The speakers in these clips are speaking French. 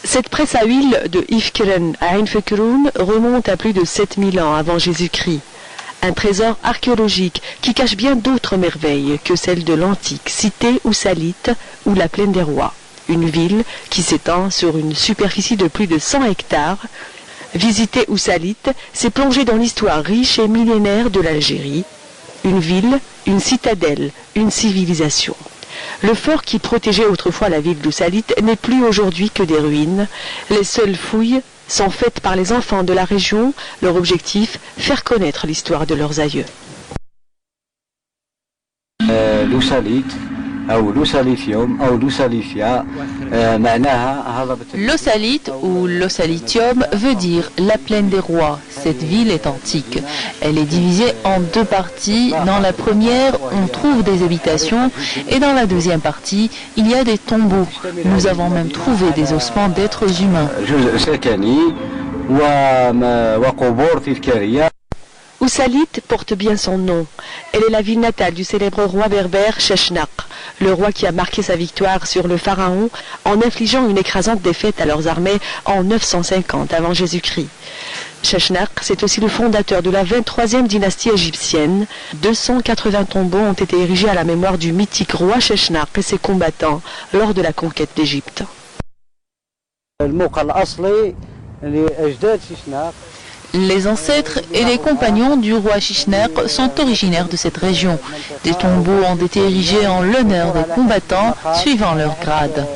Cette presse à huile de Ifkiren à Ain Fekroun remonte à plus de 7000 ans avant Jésus-Christ. Un trésor archéologique qui cache bien d'autres merveilles que celle de l'antique cité Oussalite ou la Plaine des Rois. Une ville qui s'étend sur une superficie de plus de 100 hectares. Visiter Oussalite, c'est plonger dans l'histoire riche et millénaire de l'Algérie. Une ville, une citadelle, une civilisation. Le fort qui protégeait autrefois la ville d'Oussalite n'est plus aujourd'hui que des ruines. Les seules fouilles sont faites par les enfants de la région. Leur objectif, faire connaître l'histoire de leurs aïeux. L'Ossalite ou l'Ossalitium veut dire la plaine des rois. Cette ville est antique. Elle est divisée en deux parties. Dans la première, on trouve des habitations et dans la deuxième partie, il y a des tombeaux. Nous avons même trouvé des ossements d'êtres humains. Oussalite porte bien son nom. Elle est la ville natale du célèbre roi berbère Chechnak, le roi qui a marqué sa victoire sur le pharaon en infligeant une écrasante défaite à leurs armées en 950 avant Jésus-Christ. Chechnak, c'est aussi le fondateur de la 23e dynastie égyptienne. 280 tombeaux ont été érigés à la mémoire du mythique roi Chechnak et ses combattants lors de la conquête d'Égypte. Les ancêtres et les compagnons du roi Chechnak sont originaires de cette région. Des tombeaux ont été érigés en l'honneur des combattants suivant leur grade.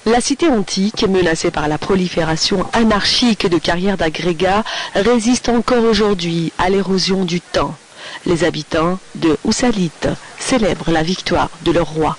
La cité antique, menacée par la prolifération anarchique de carrières d'agrégats, résiste encore aujourd'hui à l'érosion du temps. Les habitants de Oussalite célèbrent la victoire de leur roi.